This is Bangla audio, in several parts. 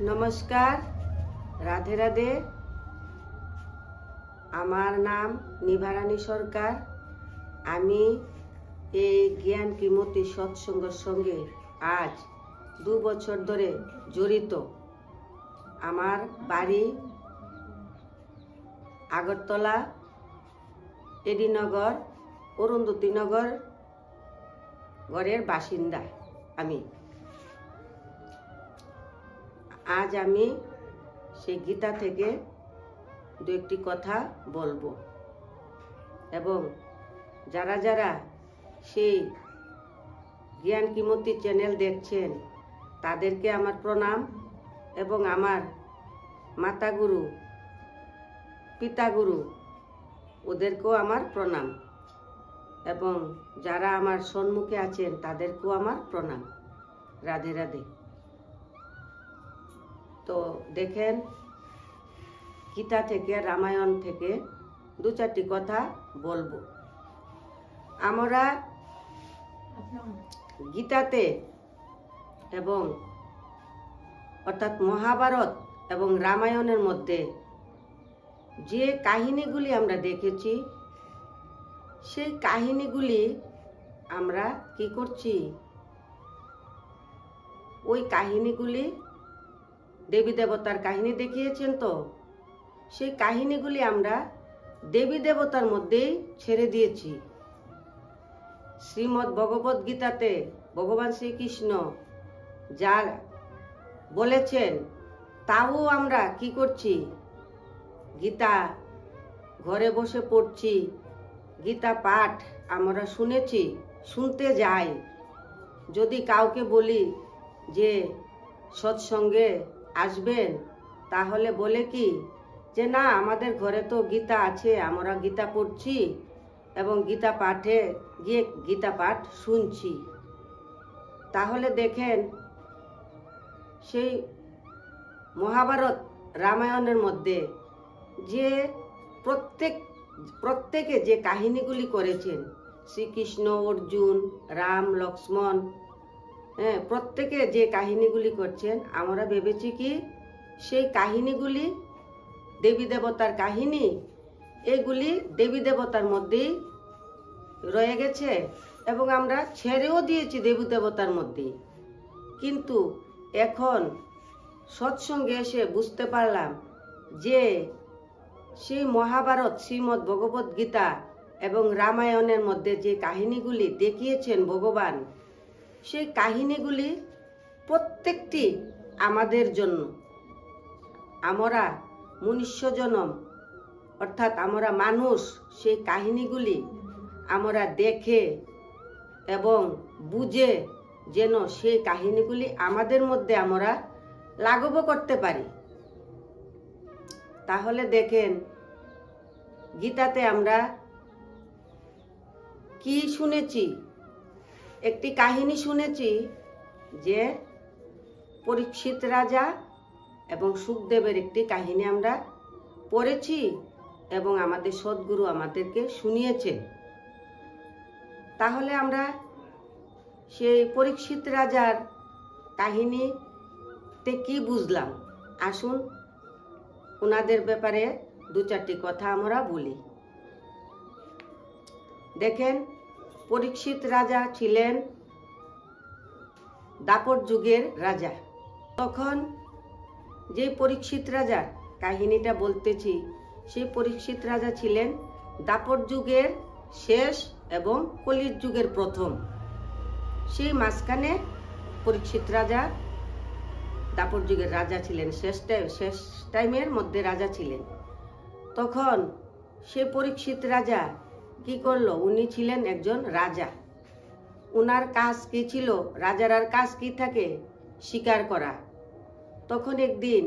নমস্কার, রাধে রাধে। আমার নাম নিভারানী সরকার। আমি এই জ্ঞান কিমতি সৎসঙ্গের সঙ্গে আজ 2 বছর ধরে জড়িত। আমার বাড়ি আগরতলা, এডিনগর, অরুন্ধতিনগর গড়ের বাসিন্দা আমি। আজ আমি সেই গীতা থেকে 2-1টি কথা বলবো, এবং যারা যারা সেই জ্ঞান কিমতি চ্যানেল দেখছেন তাদেরকে আমার প্রণাম, এবং আমার মাতা গুরু, পিতা গুরু ওদেরকেও আমার প্রণাম, এবং যারা আমার সম্মুখে আছেন তাদেরকেও আমার প্রণাম। রাধে রাধে। তো দেখেন, গীতা থেকে, রামায়ণ থেকে 2-4টি কথা বলবো। আমরা গীতাতে এবং অর্থাৎ মহাভারত এবং রামায়ণের মধ্যে যে কাহিনীগুলি আমরা দেখেছি, সেই কাহিনীগুলি আমরা কি করছি, ওই কাহিনীগুলি দেবী দেবতার কাহিনী দেখিয়েছেন, তো সেই কাহিনীগুলি আমরা দেবী দেবতার মধ্যেই ছেড়ে দিয়েছি। শ্রীমদ্ ভগবত গীতাতে ভগবান শ্রীকৃষ্ণ যা বলেছেন তাও আমরা কি করছি, গীতা ঘরে বসে পড়ছি, গীতা পাঠ আমরা শুনেছি, শুনতে যাই। যদি কাউকে বলি যে সৎসঙ্গে আসবেন, তাহলে বলে কি যে না, আমাদের ঘরে তো গীতা আছে, আমরা গীতা পড়ছি এবং গীতা পাঠে গিয়ে গীতা পাঠ শুনছি। তাহলে দেখেন, সেই মহাভারত রামায়ণের মধ্যে যে প্রত্যেকে যে কাহিনীগুলি করেছেন, শ্রীকৃষ্ণ, অর্জুন, রাম, লক্ষ্মণ, প্রত্যেকে যে কাহিনীগুলি করছেন, আমরা ভেবেছি কি সেই কাহিনীগুলি দেবী দেবতার কাহিনী, এগুলি দেবী দেবতার মধ্যেই রয়ে গেছে, এবং আমরা ছেড়েও দিয়েছি দেবী দেবতার মধ্যেই। কিন্তু এখন সৎসঙ্গে এসে বুঝতে পারলাম যে সেই মহাভারত, শ্রীমদ্ ভগবত গীতা এবং রামায়ণের মধ্যে যে কাহিনীগুলি দেখিয়েছেন ভগবান, সেই কাহিনীগুলি প্রত্যেকটি আমাদের জন্য। আমরা মনুষ্য জনম, অর্থাৎ আমরা মানুষ, সেই কাহিনীগুলি আমরা দেখে এবং বুঝে যেন সেই কাহিনীগুলি আমাদের মধ্যে আমরা লাঘব করতে পারি। তাহলে দেখেন, গীতাতে আমরা কি শুনেছি, একটি কাহিনী শুনেছি যে পরীক্ষিত রাজা এবং সুখদেবের একটি কাহিনী আমরা পড়েছি, এবং আমাদের সদ্গুরু আমাদেরকে শুনিয়েছেন। তাহলে আমরা সেই পরীক্ষিত রাজার কাহিনীতে কি বুঝলাম, আসুন ওনাদের ব্যাপারে 2-4টি কথা আমরা বলি। দেখেন, পরীক্ষিত রাজা ছিলেন দাপর যুগের রাজা। তখন যে পরীক্ষিত রাজার কাহিনীটা বলতেছি, সেই পরীক্ষিত রাজা ছিলেন দাপর যুগের শেষ এবং কলির যুগের প্রথম। সেই মাঝখানে পরীক্ষিত রাজা দাপর যুগের রাজা ছিলেন, শেষ টাইমের মধ্যে রাজা ছিলেন। তখন সেই পরীক্ষিত রাজা কি করলো, উনি ছিলেন একজন রাজা। উনার কাজ কি ছিল, রাজার আর কাজ কি থাকে, শিকার করা। তখন একদিন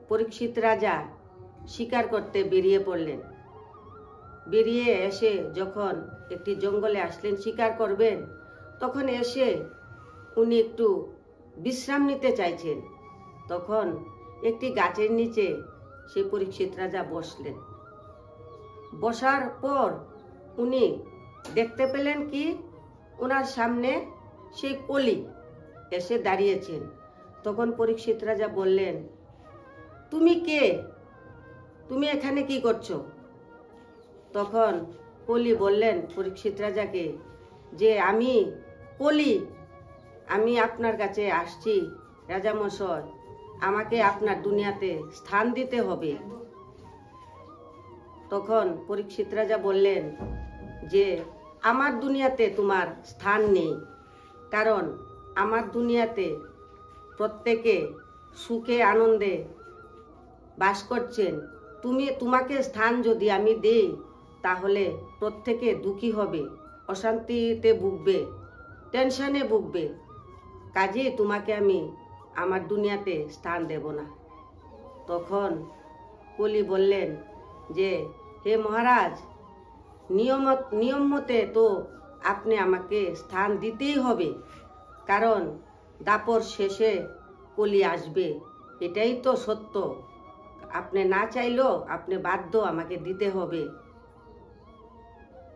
পরীক্ষিত রাজা শিকার করতে বেরিয়ে পড়লেন। বেরিয়ে এসে যখন একটি জঙ্গলে আসলেন শিকার করবেন, তখন এসে উনি একটু বিশ্রাম নিতে চাইছেন। তখন একটি গাছের নিচে সেই পরীক্ষিত রাজা বসলেন। বসার পর উনি দেখতে পেলেন কি, ওনার সামনে সেই কলি এসে দাঁড়িয়েছেন। তখন পরীক্ষিত রাজা বললেন, তুমি কে? তুমি এখানে কি করছো? তখন কলি বললেন পরীক্ষিত রাজাকে যে আমি কলি, আমি আপনার কাছে আসছি রাজামশাই, আমাকে আপনার দুনিয়াতে স্থান দিতে হবে। তখন পরীক্ষিত রাজা বললেন যে আমার দুনিয়াতে তোমার স্থান নেই, কারণ আমার দুনিয়াতে প্রত্যেকে সুখে আনন্দে বাস করছেন। তোমাকে স্থান যদি আমি দেই তাহলে প্রত্যেকে দুঃখী হবে, অশান্তিতে ভুগবে, টেনশনে ভুগবে, কাজেই তোমাকে আমি আমার দুনিয়াতে স্থান দেব না। তখন কলি বললেন যে হে মহারাজ, নিয়ম মতে তো আপনি আমাকে স্থান দিতেই হবে, কারণ দাপর শেষে কলি আসবে, এটাই তো সত্য। আপনি না চাইলেও আপনি বাধ্য আমাকে দিতে হবে।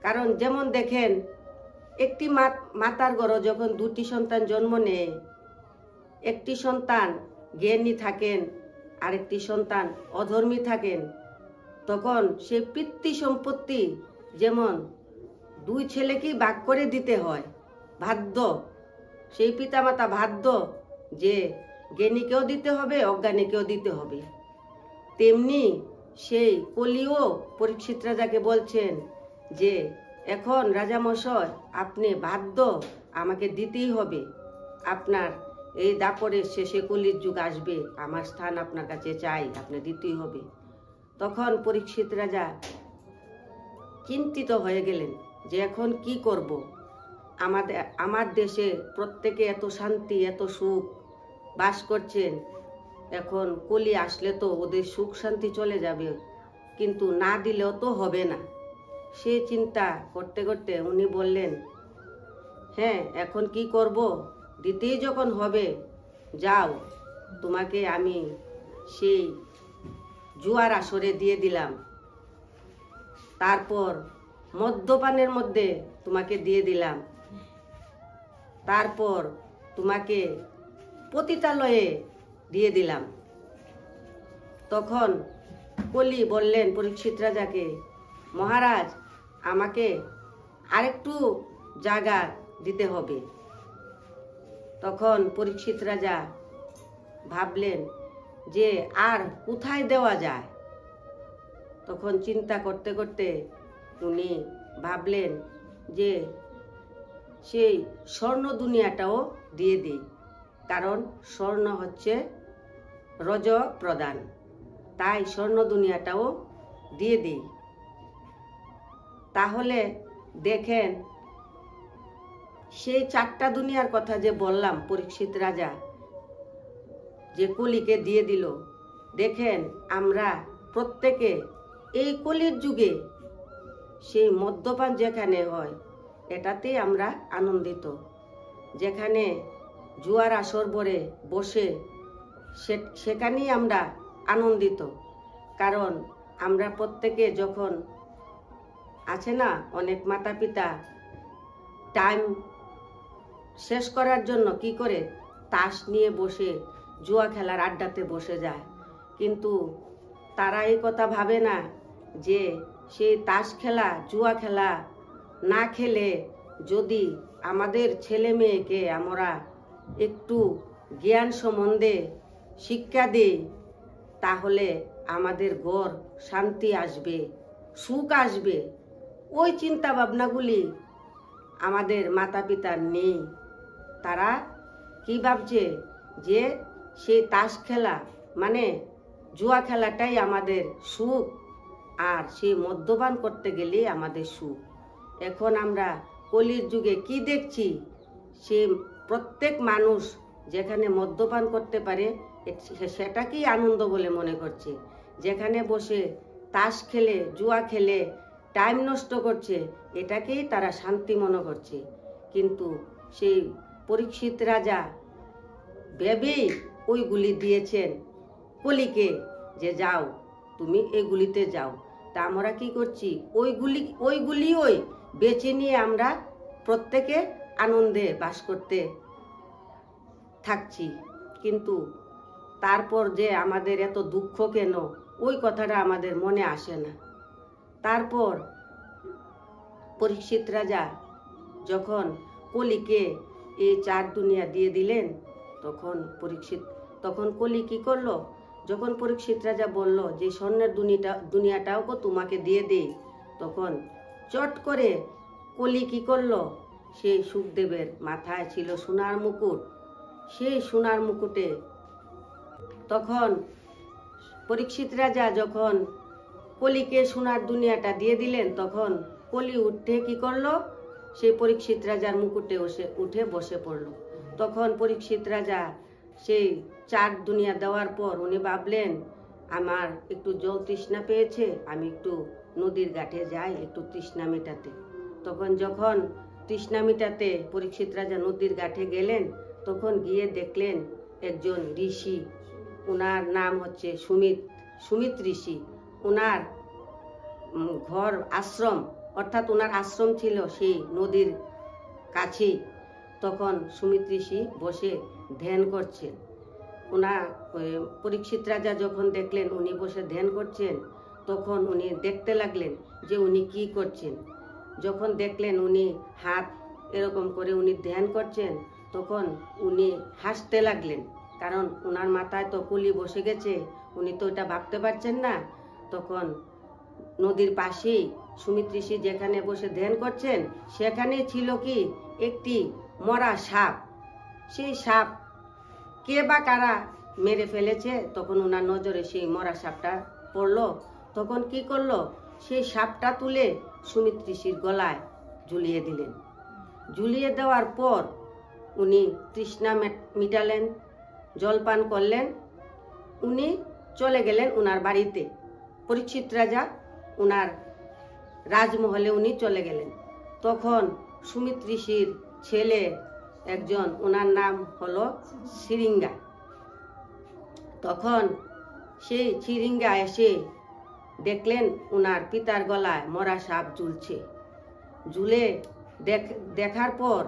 কারণ যেমন দেখেন, একটি মাতার ঘরে যখন দুটি সন্তান জন্ম নেয়, একটি সন্তান জ্ঞানী থাকেন আর একটি সন্তান অধর্মী থাকেন, তখন সে পিতৃ সম্পত্তি যেমন দুই ছেলেকেই ভাগ করে দিতে হয়, বাধ্য, সেই পিতামাতা বাধ্য যে জ্ঞানীকেও দিতে হবে, অজ্ঞানীকেও দিতে হবে। তেমনি সেই কলিও পরীক্ষিত রাজাকে বলছেন যে এখন রাজামশাই আপনি বাধ্য, আমাকে দিতেই হবে, আপনার এই দাপরের শেষে কলির যুগ আসবে, আমার স্থান আপনার কাছে চাই, আপনি দিতেই হবে। তখন পরীক্ষিত রাজা চিন্তিত হয়ে গেলেন যে এখন কি করব, আমার দেশে প্রত্যেকে এত শান্তি এত সুখ বাস করছেন, এখন কলি আসলে তো ওদের সুখ শান্তি চলে যাবে, কিন্তু না দিলেও তো হবে না। সে চিন্তা করতে করতে উনি বললেন, হ্যাঁ এখন কি করব, দিতেই যখন হবে, যাও তোমাকে আমি সেই জুয়ার আসরে দিয়ে দিলাম, তারপর মদ্যপানের মধ্যে তোমাকে দিয়ে দিলাম, তারপর তোমাকে পতিতালয়ে দিয়ে দিলাম। তখন কলি বললেন পরীক্ষিত রাজাকে, মহারাজ আমাকে আরেকটু জায়গা দিতে হবে। তখন পরীক্ষিত রাজা ভাবলেন যে আর কোথায় দেওয়া যায়। তখন চিন্তা করতে করতে উনি ভাবলেন যে সেই স্বর্ণ দুনিয়াটাও দিয়ে দিই, কারণ স্বর্ণ হচ্ছে রজ প্রদান, তাই স্বর্ণ দুনিয়াটাও দিয়ে দিই। তাহলে দেখেন সেই চারটা দুনিয়ার কথা যে বললাম পরীক্ষিত রাজা যে কলিকে দিয়ে দিল, দেখেন আমরা প্রত্যেকে এই কলির যুগে সেই মদ্যপান যেখানে হয় এটাতেই আমরা আনন্দিত, যেখানে জুয়ার আসর বরে বসে সেখানেই আমরা আনন্দিত। কারণ আমরা প্রত্যেকে যখন আছে না, অনেক মাতা পিতা টাইম শেষ করার জন্য কি করে তাস নিয়ে বসে জুয়া খেলার আড্ডাতে বসে যায়, কিন্তু তারা এই কথা ভাবে না যে সেই তাস খেলা জুয়া খেলা না খেলে যদি আমাদের ছেলে মেয়েকে আমরা একটু জ্ঞান সম্বন্ধে শিক্ষা দিই তাহলে আমাদের ঘর শান্তি আসবে, সুখ আসবে। ওই চিন্তা ভাবনাগুলি আমাদের মাতা পিতার নেই। তারা কি ভাবছে যে সেই তাস খেলা মানে জুয়া খেলাটাই আমাদের সুখ, আর সেই মদ্যপান করতে গেলে আমাদের সুখ। এখন আমরা কলির যুগে কি দেখছি, সে প্রত্যেক মানুষ যেখানে মদ্যপান করতে পারে সেটাকেই আনন্দ বলে মনে করছে, যেখানে বসে তাস খেলে জুয়া খেলে টাইম নষ্ট করছে এটাকেই তারা শান্তি মনে করছে। কিন্তু সেই পরীক্ষিত রাজা ভেবেই ওইগুলি দিয়েছেন কলিকে যে যাও তুমি এগুলিতে যাও। তা আমরা কি করছি, ওইগুলি বেছে নিয়ে আমরা প্রত্যেকে আনন্দে বাস করতে থাকছি। কিন্তু তারপর যে আমাদের এত দুঃখ কেন, ওই কথাটা আমাদের মনে আসে না। তারপর পরীক্ষিত রাজা যখন কলিকে এই 4 দুনিয়া দিয়ে দিলেন, তখন কলি কি করলো, যখন পরীক্ষিত রাজা বলল যে স্বর্ণের দুনিয়াটাও তোমাকে দিয়ে দেই, তখন চট করে কলি কি করলো, সেই সুখদেবের মাথায় ছিল সোনার মুকুট, সেই সোনার মুকুটে তখন পরীক্ষিত রাজা যখন কলিকে সোনার দুনিয়াটা দিয়ে দিলেন, তখন কলি উঠে কি করলো, সেই পরীক্ষিত রাজার মুকুটে উঠে বসে পড়লো। তখন পরীক্ষিত রাজা সেই 4 দুনিয়া দেওয়ার পর উনি ভাবলেন, আমার একটু জল তৃষ্ণা পেয়েছে, আমি একটু নদীর ঘাটে যাই একটু তৃষ্ণা মেটাতে। তখন যখন তৃষ্ণা মেটাতে পরীক্ষিত রাজা নদীর ঘাটে গেলেন, তখন গিয়ে দেখলেন একজন ঋষি, ওনার নাম হচ্ছে সুমিত ঋষি। ওনার ঘর আশ্রম, অর্থাৎ ওনার আশ্রম ছিল সেই নদীর কাছেই। তখন সুমিত ঋষি বসে ধ্যান করছেন। পরীক্ষিত রাজা যখন দেখলেন উনি বসে ধ্যান করছেন, তখন উনি দেখতে লাগলেন যে উনি কি করছেন। যখন দেখলেন উনি হাত এরকম করে উনি ধ্যান করছেন, তখন উনি হাসতে লাগলেন, কারণ ওনার মাথায় তো কলি বসে গেছে, উনি তো এটা ভাবতে পারছেন না। তখন নদীর পাশেই সুমিত ঋষি যেখানে বসে ধ্যান করছেন, সেখানে ছিল কি একটি মরা সাপ। সেই সাপ কে বা কারা মেরে ফেলেছে, তখন ওনার নজরে সেই মরা সাপটা পড়লো। তখন কি করলো, সেই সাপটা তুলে সুমিত ঋষির গলায় ঝুলিয়ে দিলেন। ঝুলিয়ে দেওয়ার পর উনি তৃষ্ণা মিটালেন, জলপান করলেন, উনি চলে গেলেন ওনার বাড়িতে। পরীক্ষিত রাজা ওনার রাজমহলে উনি চলে গেলেন। তখন সুমিত ঋষির ছেলে একজন, ওনার নাম হলো সিরিঙ্গা। তখন সেই সিরিঙ্গা এসে দেখলেন ওনার পিতার গলায় মরা সাপ ঝুলছে। ঝুলে দেখার পর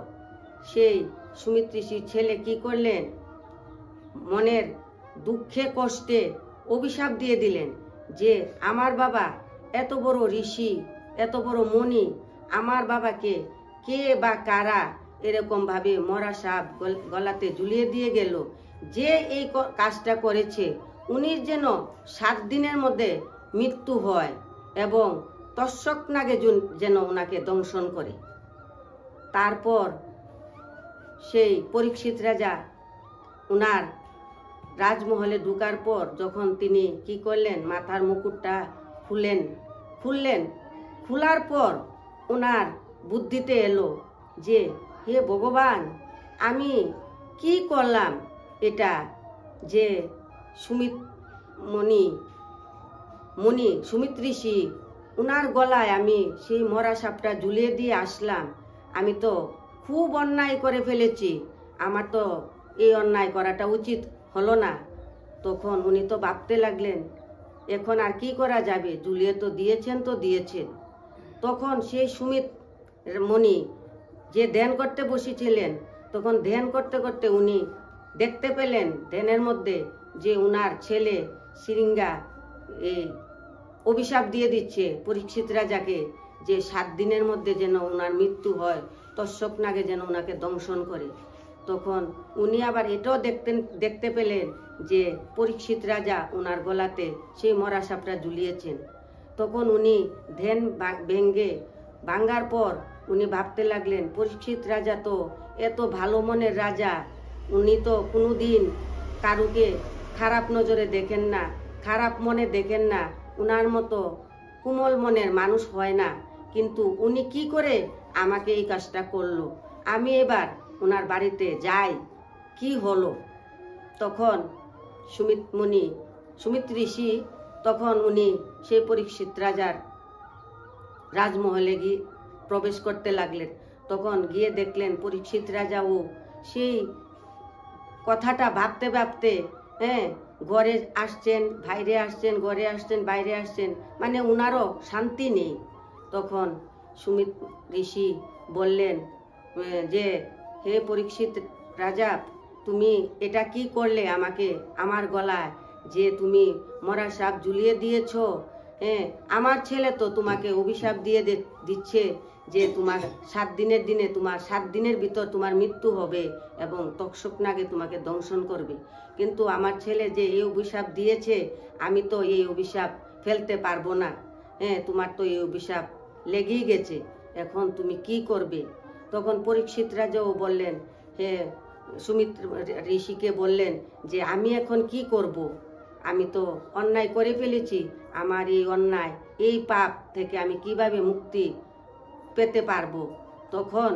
সেই সুমিত ঋষির ছেলে কি করলেন, মনের দুঃখে কষ্টে অভিশাপ দিয়ে দিলেন যে আমার বাবা এত বড় ঋষি, এত বড় মুনি, আমার বাবাকে কে বা কারা এরকম ভাবে মরা সাপ গলাতে ঝুলিয়ে দিয়ে গেল, যে এই কাজটা করেছে উনি যেন 7 দিনের মধ্যে মৃত্যু হয় এবং তক্ষক নাগে যেন ওনাকে দংশন করে। তারপর সেই পরীক্ষিত রাজা ওনার রাজমহলে ঢুকার পর যখন তিনি কি করলেন, মাথার মুকুটটা খুললেন। খোলার পর ওনার বুদ্ধিতে এলো যে হে ভগবান, আমি কি করলাম, এটা যে সুমিত ঋষি ওনার গলায় আমি সেই মরা সাপটা ঝুলিয়ে দিয়ে আসলাম, আমি তো খুব অন্যায় করে ফেলেছি, আমার তো এই অন্যায় করাটা উচিত হলো না। তখন উনি তো ভাবতে লাগলেন এখন আর কি করা যাবে, ঝুলিয়ে তো দিয়েছেন। তখন সেই সুমিত মুনি যে ধ্যান করতে বসেছিলেন, তখন ধ্যান করতে করতে উনি দেখতে পেলেন ধ্যানের মধ্যে যে উনার ছেলে সিরিঙ্গা এই অভিশাপ দিয়ে দিচ্ছে পরীক্ষিত রাজাকে যে 7 দিনের মধ্যে যেন ওনার মৃত্যু হয়, তক্ষক নাগে যেন ওনাকে দংশন করে। তখন উনি আবার এটাও দেখতে পেলেন যে পরীক্ষিত রাজা ওনার গলাতে সেই মরা সাপটা ঝুলিয়েছেন। তখন উনি ধ্যান ভাঙ্গার পর উনি ভাবতে লাগলেন পরীক্ষিত রাজা তো এত ভালো মনের রাজা, উনি তো কোনোদিন কারুকে খারাপ নজরে দেখেন না, খারাপ মনে দেখেন না, উনার মতো কোমল মনের মানুষ হয় না, কিন্তু উনি কি করে আমাকে এই কাজটা করলো, আমি এবার ওনার বাড়িতে যাই, কি হলো। তখন সুমিত ঋষি তখন উনি সেই পরীক্ষিত রাজার রাজমহলে গিয়ে প্রবেশ করতে লাগলেন। তখন গিয়ে দেখলেন পরীক্ষিত রাজাও সেই কথাটা ভাবতে ভাবতে ঘরে আসছেন, বাইরে আসছেন, ঘরে আসছেন, বাইরে আসছেন, মানে উনারও শান্তি নেই। তখন সুমিত ঋষি বললেন যে হে পরীক্ষিত রাজা, তুমি এটা কি করলে আমাকে, আমার গলায় যে তুমি মরা সাপ ঝুলিয়ে দিয়েছ। হ্যাঁ, আমার ছেলে তো তোমাকে অভিশাপ দিয়ে দিচ্ছে যে তোমার 7 দিনের দিনে, তোমার 7 দিনের ভিতর তোমার মৃত্যু হবে এবং তক্ষক নাগে তোমাকে দংশন করবে। কিন্তু আমার ছেলে যে এই অভিশাপ দিয়েছে, আমি তো এই অভিশাপ ফেলতে পারবো না। হ্যাঁ, তোমার তো এই অভিশাপ লেগেই গেছে, এখন তুমি কি করবে? তখন পরীক্ষিত রাজাও বললেন, হ্যাঁ, সুমিত্র ঋষিকে বললেন যে আমি এখন কি করব? আমি তো অন্যায় করে ফেলেছি, আমার এই অন্যায়, এই পাপ থেকে আমি কিভাবে মুক্তি পেতে পারবো? তখন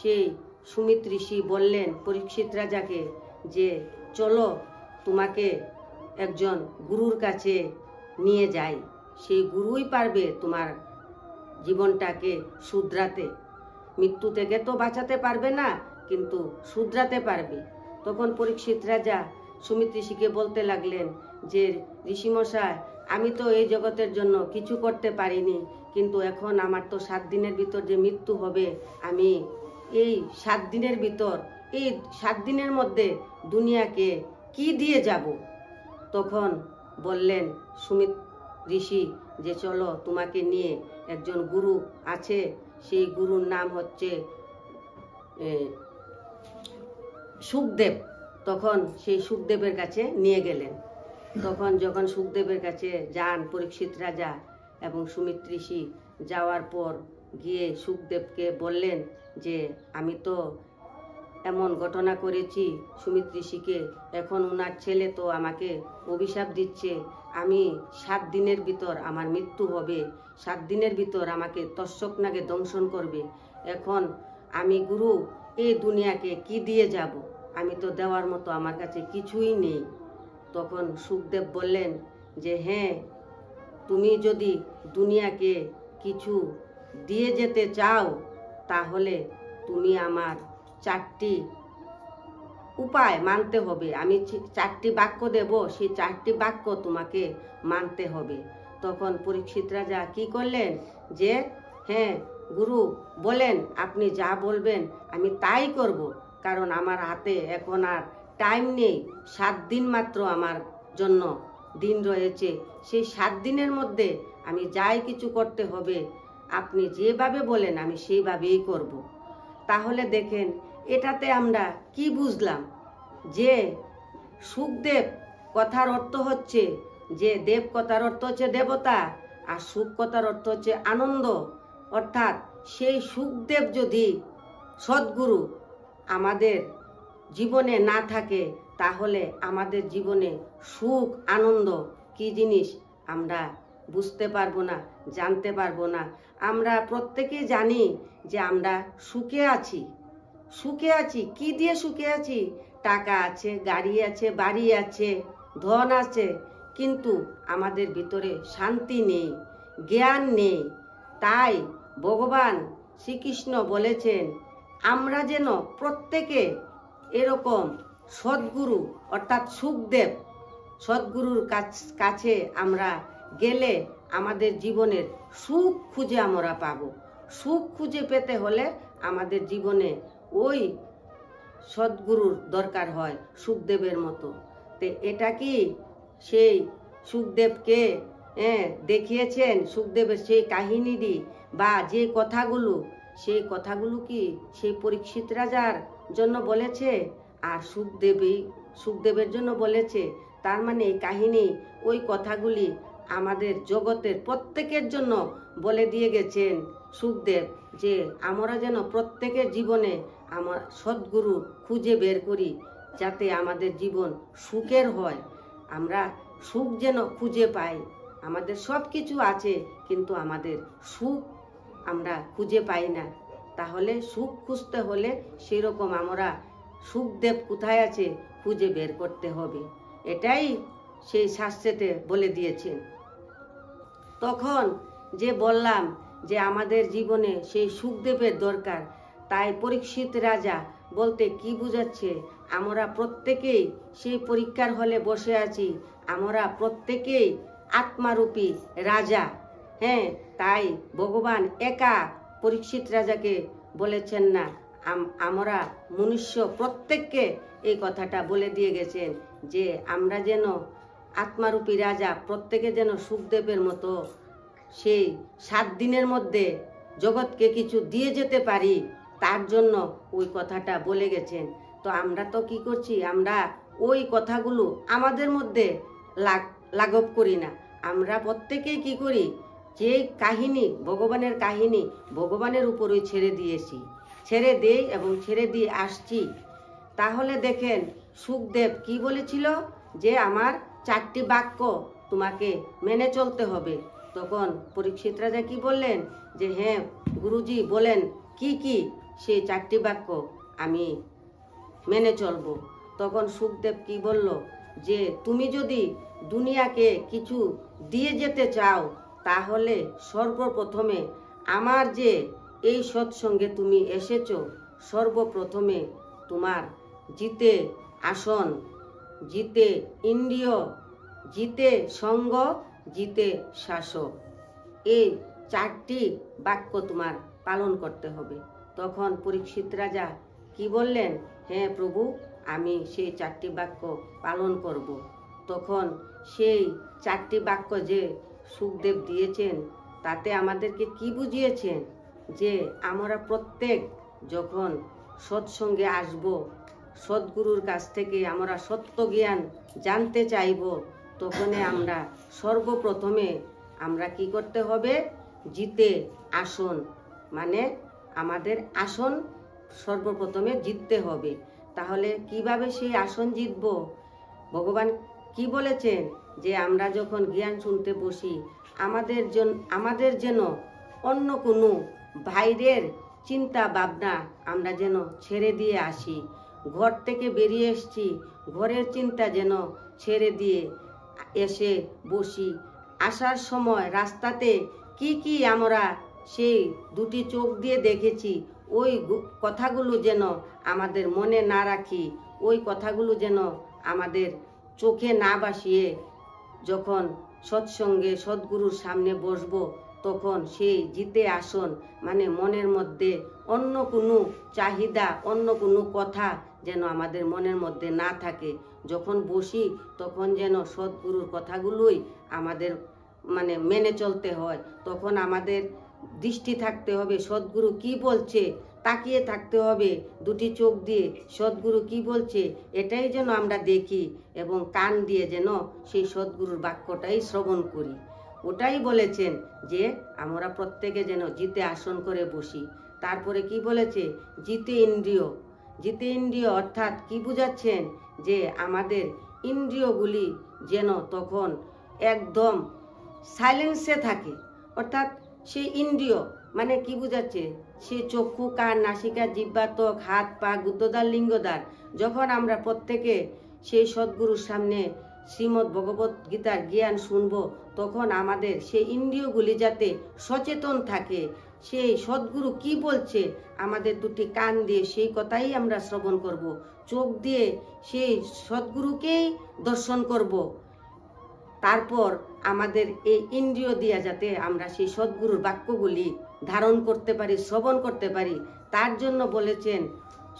সেই সুমিত্র ঋষি বললেন পরীক্ষিত রাজাকে যে চলো, তোমাকে একজন গুরুর কাছে নিয়ে যাই, সেই গুরুই পারবে তোমার জীবনটাকে শুধরাতে। মৃত্যু থেকে তো বাঁচাতে পারবে না, কিন্তু শুধরাতে পারবে। তখন পরীক্ষিত রাজা সুমিত্র ঋষিকে বলতে লাগলেন যে ঋষিমশাই, আমি তো এই জগতের জন্য কিছু করতে পারিনি, কিন্তু এখন আমার তো 7 দিনের ভিতর যে মৃত্যু হবে, আমি এই 7 দিনের ভিতর, এই 7 দিনের মধ্যে দুনিয়াকে কি দিয়ে যাব? তখন বললেন সুমিত্র ঋষি যে চলো, তোমাকে নিয়ে একজন গুরু আছে, সেই গুরুর নাম হচ্ছে সুখদেব। তখন সেই সুখদেবের কাছে নিয়ে গেলেন। তখন যখন সুখদেবের কাছে যান পরীক্ষিত রাজা এবং সুমিত্র ঋষি, যাওয়ার পর গিয়ে সুখদেবকে বললেন যে আমি তো এমন ঘটনা করেছি সুমিত্র ঋষিকে, এখন ওনার ছেলে তো আমাকে অভিশাপ দিচ্ছে, আমি 7 দিনের ভিতর আমার মৃত্যু হবে, 7 দিনের ভিতর আমাকে তক্ষক নাগে দংশন করবে। এখন আমি গুরু এই দুনিয়াকে কি দিয়ে যাব? আমি তো দেওয়ার মতো আমার কাছে কিছুই নেই। তখন সুখদেব বললেন যে হ্যাঁ, তুমি যদি দুনিয়াকে কিছু দিয়ে যেতে চাও, তাহলে তুমি আমার 4টি উপায় মানতে হবে। আমি 4টি বাক্য দেব, সেই 4টি বাক্য তোমাকে মানতে হবে। তখন পরীক্ষিত রাজা কি করলেন যে হ্যাঁ গুরু বলেন, আপনি যা বলবেন আমি তাই করব, কারণ আমার হাতে এখন আর টাইম নেই, 7 দিন মাত্র আমার জন্য দিন রয়েছে, সেই 7 দিনের মধ্যে আমি যাই কিছু করতে হবে, আপনি যেভাবে বলেন আমি সেইভাবেই করব। তাহলে দেখেন, এটাতে আমরা কি বুঝলাম? যে সুখদেব কথার অর্থ হচ্ছে যে দেব কথার অর্থ হচ্ছে দেবতা, আর সুখ কথার অর্থ হচ্ছে আনন্দ। অর্থাৎ সেই সুখদেব যদি সদ্গুরু আমাদের জীবনে না থাকে, তাহলে আমাদের জীবনে সুখ আনন্দ কি জিনিস আমরা বুঝতে পারবো না, জানতে পারবো না। আমরা প্রত্যেকেই জানি যে আমরা সুখে আছি। সুখে আছি, কি দিয়ে সুখে আছি? টাকা আছে, গাড়ি আছে, বাড়ি আছে, ধন আছে, কিন্তু আমাদের ভিতরে শান্তি নেই, জ্ঞান নেই। তাই ভগবান শ্রীকৃষ্ণ বলেছেন আমরা যেন প্রত্যেকে এরকম সদ্গুরু অর্থাৎ সুখদেব সদ্গুরুর কাছে আমরা গেলে আমাদের জীবনের সুখ খুঁজে আমরা পাবো। সুখ খুঁজে পেতে হলে আমাদের জীবনে ওই সদ্গুরুর দরকার হয়, সুখদেবের মতো। তো এটা কি সেই সুখদেবকে দেখিয়েছেন? সুখদেবের সেই কাহিনীটি বা যে কথাগুলো, সেই কথাগুলো কি সেই পরীক্ষিত রাজার জন্য বলেছে আর সুখদেবের জন্য বলেছে? তার মানে এই কাহিনী, ওই কথাগুলি আমাদের জগতের প্রত্যেকের জন্য বলে দিয়ে গেছেন সুখদেব, যে আমরা যেন প্রত্যেকের জীবনে আমার সদ্গুরু খুঁজে বের করি, যাতে আমাদের জীবন সুখের হয়, আমরা সুখ যেন খুঁজে পাই। আমাদের সব কিছু আছে, কিন্তু আমাদের সুখ আমরা খুঁজে পাই না। তাহলে সুখ খুঁজতে হলে সেরকম আমরা সুখদেব কোথায় আছে খুঁজে বের করতে হবে। এটাই সেই শাস্ত্রেতে বলে দিয়েছেন। তখন যে বললাম যে আমাদের জীবনে সেই সুখদেবের দরকার, তাই পরীক্ষিত রাজা বলতে কি বুঝাচ্ছে? আমরা প্রত্যেকেই সেই পরীক্ষার হলে বসে আছি, আমরা প্রত্যেকেই আত্মারূপী রাজা। হ্যাঁ, তাই ভগবান একা পরীক্ষিত রাজাকে বলেছেন না, আমরা মনুষ্য প্রত্যেককে এই কথাটা বলে দিয়ে গেছেন যে আমরা যেন আত্মারূপী রাজা প্রত্যেকে যেন সুখদেবের মতো সেই 7 দিনের মধ্যে জগৎকে কিছু দিয়ে যেতে পারি, তার জন্য ওই কথাটা বলে গেছেন। তো আমরা তো কি করছি, আমরা ওই কথাগুলো আমাদের মধ্যে লাঘব করি না। আমরা প্রত্যেকেই কি করি, যে কাহিনী ভগবানের কাহিনী ভগবানের উপরই ছেড়ে দেই এবং ছেড়ে দিয়ে আসছি। তাহলে দেখেন সুখদেব কি বলেছিল যে আমার 4টি বাক্য তোমাকে মেনে চলতে হবে। তখন পরীক্ষিত রাজা কি বললেন যে হ্যাঁ গুরুজি বলেন কি কি সেই 4টি বাক্য আমি মেনে চলবো। তখন সুখদেব কি বলল যে তুমি যদি দুনিয়াকে কিছু দিয়ে যেতে চাও তাহলে সর্বপ্রথমে আমার যে এই সৎসঙ্গে তুমি এসেছো, সর্বপ্রথমে তোমার জিতে আসন, জিতে ইন্দ্রিয়, জিতে সঙ্গ, জিতে শাসক, এই 4টি বাক্য তোমার পালন করতে হবে। তখন পরীক্ষিত রাজা কি বললেন, হ্যাঁ প্রভু আমি সেই 4টি বাক্য পালন করব। তখন সেই 4টি বাক্য যে সুখদেব দিয়েছেন তাতে আমাদেরকে কি বুঝিয়েছেন যে আমরা প্রত্যেক যখন সৎসঙ্গে আসব, সদ্গুরুর কাছ থেকে আমরা সত্য জ্ঞান জানতে চাইব, তখনই আমরা সর্বপ্রথমে আমরা কি করতে হবে, জিতে আসন, মানে আমাদের আসন সর্বপ্রথমে জিততে হবে। তাহলে কিভাবে সেই আসন জিতব? ভগবান কি বলেছেন যে আমরা যখন জ্ঞান শুনতে বসি আমাদের যেন অন্য কোনো বাইরের চিন্তা ভাবনা আমরা যেন ছেড়ে দিয়ে আসি। ঘর থেকে বেরিয়ে এসছি, ঘরের চিন্তা যেন ছেড়ে দিয়ে এসে বসি। আসার সময় রাস্তাতে কি কি আমরা সেই 2টি চোখ দিয়ে দেখেছি, ওই কথাগুলো যেন আমাদের মনে না রাখি, ওই কথাগুলো যেন আমাদের চোখে না বাসিয়ে যখন সৎসঙ্গে সদ্গুরুর সামনে বসবো তখন সেই জিতে আসন, মানে মনের মধ্যে অন্য কোনো চাহিদা, অন্য কোনো কথা যেন আমাদের মনের মধ্যে না থাকে। যখন বসি তখন যেন সদ্গুরুর কথাগুলোই আমাদের মানে মেনে চলতে হয়। তখন আমাদের দৃষ্টি থাকতে হবে সদ্গুরু কি বলছে, তাকিয়ে থাকতে হবে 2টি চোখ দিয়ে সদ্গুরু কি বলছে এটাই যেন আমরা দেখি, এবং কান দিয়ে যেন সেই সদ্গুরুর বাক্যটাই শ্রবণ করি। ওটাই বলেছেন যে আমরা প্রত্যেকে যেন জিতে আসন করে বসি। তারপরে কি বলেছে, জিতে ইন্দ্রিয়। জিতে ইন্দ্রিয় অর্থাৎ কি বুঝাচ্ছেন যে আমাদের ইন্দ্রিয়গুলি যেন তখন একদম সাইলেন্সে থাকে। অর্থাৎ সেই ইন্দ্রিয় মানে কি বুঝাচ্ছে, সে চক্ষু, কান, নাসিকা, জিহ্বা, ত্বক, হাত, পা, গুদ্গদ্বার, লিঙ্গদ্বার, যখন আমরা প্রত্যেকে সেই সদ্গুরুর সামনে শ্রীমদ্ ভগবত গীতার জ্ঞান শুনব তখন আমাদের সেই ইন্দ্রিয়গুলি যাতে সচেতন থাকে, সেই সদ্গুরু কি বলছে আমাদের 2টি কান দিয়ে সেই কথাই আমরা শ্রবণ করব, চোখ দিয়ে সেই সদ্গুরুকেই দর্শন করব। তারপর আমাদের এই ইন্দ্রিয় দিয়ে যাতে আমরা সেই সদ্গুরুর বাক্যগুলি ধারণ করতে পারি, শ্রবণ করতে পারি, তার জন্য বলেছেন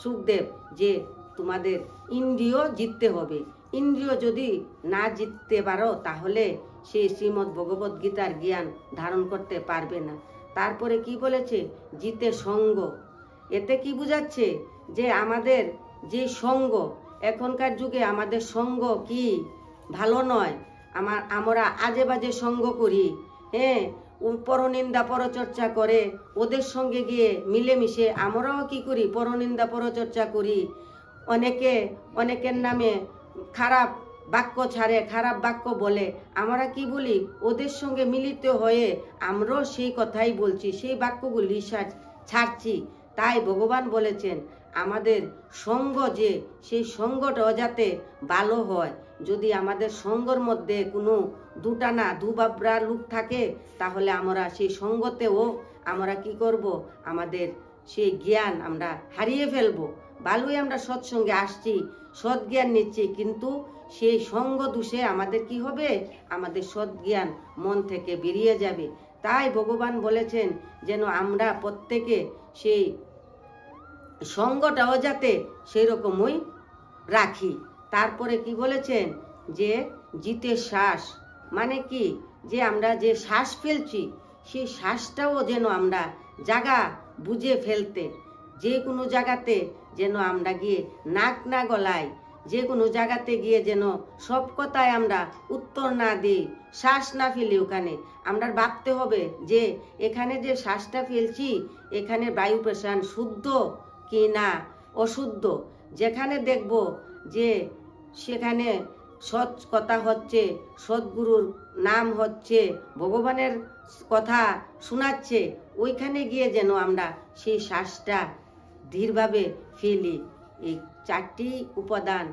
সুখদেব যে তোমাদের ইন্দ্রিয় জিততে হবে। ইন্দ্রিয় যদি না জিততে পারো তাহলে সেই শ্রীমদ্ ভগবত গীতার জ্ঞান ধারণ করতে পারবে না। তারপরে কি বলেছে, জিতে সঙ্গ। এতে কি বুঝাচ্ছে যে আমাদের যে সঙ্গ, এখনকার যুগে আমাদের সঙ্গ কি ভালো নয়, আমরা আজে বাজে সঙ্গ করি, হ্যাঁ পরনিন্দা পরচর্চা করে, ওদের সঙ্গে গিয়ে মিলেমিশে আমরাও কি করি, পরনিন্দা পরচর্চা করি। অনেকের নামে খারাপ বাক্য ছাড়ে, খারাপ বাক্য বলে, আমরা কি বলি, ওদের সঙ্গে মিলিত হয়ে আমরাও সেই কথাই বলছি, সেই বাক্যগুলি ছাড়ছি। তাই ভগবান বলেছেন আমাদের সঙ্গ যে সেই সঙ্গটাও যাতে ভালো হয়। যদি আমাদের সঙ্গর মধ্যে কোনো দুটানা দুবাবরা লোক থাকে তাহলে আমরা সেই সঙ্গতেও আমরা কি করব, আমাদের সেই জ্ঞান আমরা হারিয়ে ফেলবো। ভালোই আমরা সৎসঙ্গে আসছি, সৎ জ্ঞান নিচ্ছি, কিন্তু সেই সঙ্গ দোষে আমাদের কি হবে, আমাদের সৎ জ্ঞান মন থেকে বেরিয়ে যাবে। তাই ভগবান বলেছেন যেন আমরা প্রত্যেকে সেই সঙ্গটাও যাতে সেই রকমই রাখি। তারপরে কি বলেছেন যে জিতে শ্বাস, মানে কি যে আমরা যে শ্বাস ফেলছি সেই শ্বাসটাও যেন আমরা জায়গা বুঝে ফেলতে, যে কোনো জায়গাতে যেন আমরা গিয়ে নাক না গলাই, যে কোনো জায়গাতে গিয়ে যেন সব কথায় আমরা উত্তর না দিই, শ্বাস না ফেলি। ওখানে আমরা ভাবতে হবে যে এখানে যে শ্বাসটা ফেলছি এখানে বায়ু প্রেশার শুদ্ধ কি না অশুদ্ধ। যেখানে দেখব যে সেখানে সৎ কথা হচ্ছে, সদ্গুরুর নাম হচ্ছে, ভগবানের কথা শোনাচ্ছে, ওইখানে গিয়ে যেন আমরা সেই শ্বাসটা ধীরভাবে ফেলি। এই 4টি উপাদান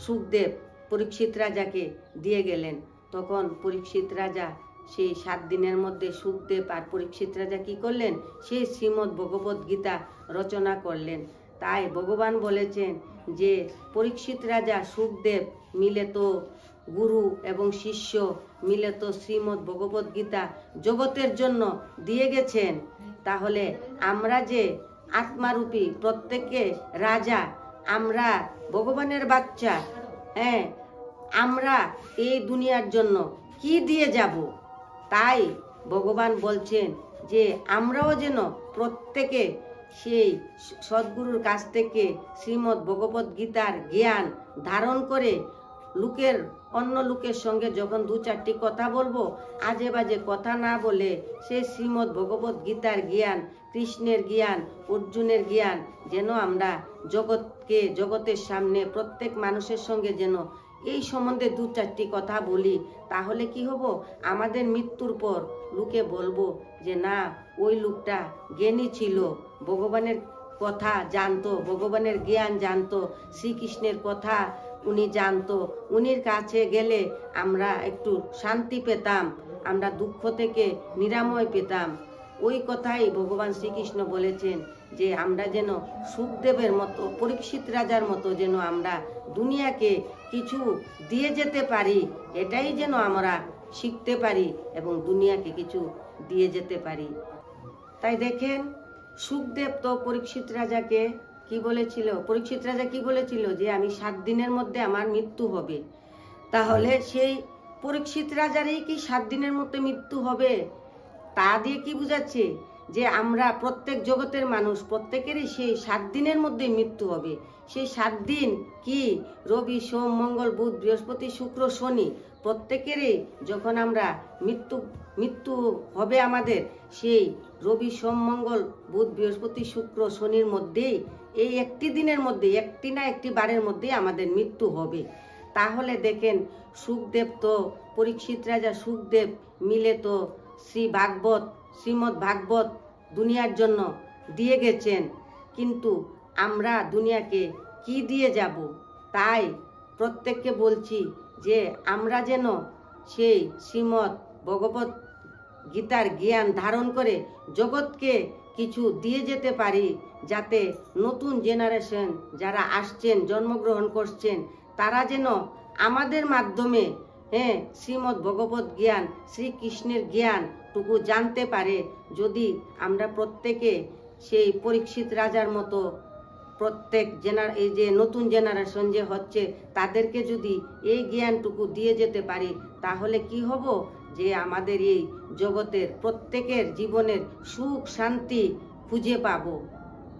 সুখদেব পরীক্ষিত রাজাকে দিয়ে গেলেন। তখন পরীক্ষিত রাজা সেই 7 দিনের মধ্যে সুখদেব আর পরীক্ষিত রাজা কি করলেন, সেই শ্রীমদ্ ভগবত গীতা রচনা করলেন। তাই ভগবান বলেছেন যে পরীক্ষিত রাজা সুখদেব মিলে তো গুরু এবং শিষ্য মিলে তো শ্রীমদ্ ভগবত গীতা জগতের জন্য দিয়ে গেছেন। তাহলে আমরা যে আত্মারূপী প্রত্যেকে রাজা, আমরা ভগবানের বাচ্চা, হ্যাঁ, আমরা এই দুনিয়ার জন্য কি দিয়ে যাব। তাই ভগবান বলছেন যে আমরাও যেন প্রত্যেকে সেই সদ্গুরুর কাছ থেকে শ্রীমদ্ ভগবত গীতার জ্ঞান ধারণ করে অন্য লোকের সঙ্গে যখন 2-4টি কথা বলবো, আজে বাজে কথা না বলে সেই শ্রীমদ্ ভগবত গীতার জ্ঞান, কৃষ্ণের জ্ঞান, অর্জুনের জ্ঞান যেন আমরা জগতের সামনে প্রত্যেক মানুষের সঙ্গে যেন এই সম্বন্ধে 2-4টি কথা বলি। তাহলে কি হব, আমাদের মৃত্যুর পর লোকে বলবো যে না, ওই লোকটা জ্ঞানী ছিল, ভগবানের কথা জানতো, ভগবানের জ্ঞান জানতো, শ্রীকৃষ্ণের কথা উনি জানতো, উনির কাছে গেলে আমরা একটু শান্তি পেতাম, আমরা দুঃখ থেকে নিরাময় পেতাম। ওই কথাই ভগবান শ্রীকৃষ্ণ বলেছেন যে আমরা যেন সুখদেবের মতো, পরীক্ষিত রাজার মতো যেন আমরা দুনিয়াকে কিছু দিয়ে যেতে পারি, এটাই যেন আমরা শিখতে পারি এবং দুনিয়াকে কিছু দিয়ে যেতে পারি। তাই দেখেন সুখদেব তো পরীক্ষিত রাজাকে কি বলেছিল, পরীক্ষিত রাজা কি বলেছিল যে আমি 7 দিনের মধ্যে আমার মৃত্যু হবে। তাহলে সেই পরীক্ষিত রাজারই কি 7 দিনের মধ্যে মৃত্যু হবে? তা দিয়ে কি বুঝাচ্ছে যে আমরা প্রত্যেক জগতের মানুষ প্রত্যেকেরই সেই 7 দিনের মধ্যে মৃত্যু হবে। সেই 7 দিন কি রবি, সোম, মঙ্গল, বুধ, বৃহস্পতি, শুক্র, শনি, প্রত্যেকেরই যখন আমরা মৃত্যু হবে আমাদের, সেই রবি, সোম, মঙ্গল, বুধ, বৃহস্পতি, শুক্র, শনির মধ্যেই, এই একটি দিনের মধ্যে, একটি না একটি বারের মধ্যেই আমাদের মৃত্যু হবে। তাহলে দেখেন সুখদেব তো, পরীক্ষিত রাজা সুখদেব মিলে তো শ্রীমদ্ ভাগবত দুনিয়ার জন্য দিয়ে গেছেন, কিন্তু আমরা দুনিয়াকে কি দিয়ে যাব? তাই প্রত্যেককে বলছি যে আমরা যেন সেই শ্রীমদ্ ভগবত গীতার জ্ঞান ধারণ করে জগৎকে কিছু দিয়ে যেতে পারি, যাতে নতুন জেনারেশন যারা আসছেন, জন্মগ্রহণ করছেন, তারা যেন আমাদের মাধ্যমে শ্রীমদ্ ভগবত জ্ঞান, শ্রীকৃষ্ণের জ্ঞানটুকু জানতে পারে। যদি আমরা প্রত্যেকে সেই পরীক্ষিত রাজার মতো প্রত্যেক এই যে নতুন জেনারেশন যে হচ্ছে তাদেরকে যদি এই জ্ঞানটুকু দিয়ে যেতে পারি, তাহলে কি হব যে আমাদের এই জগতের প্রত্যেকের জীবনের সুখ শান্তি খুঁজে পাব।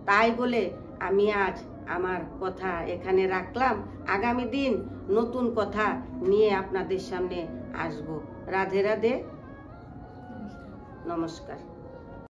তাই বলে আমি আজ আমার কথা এখানে রাখলাম। আগামী দিন নতুন কথা নিয়ে আপনাদের সামনে আসব। রাধে রাধে, নমস্কার।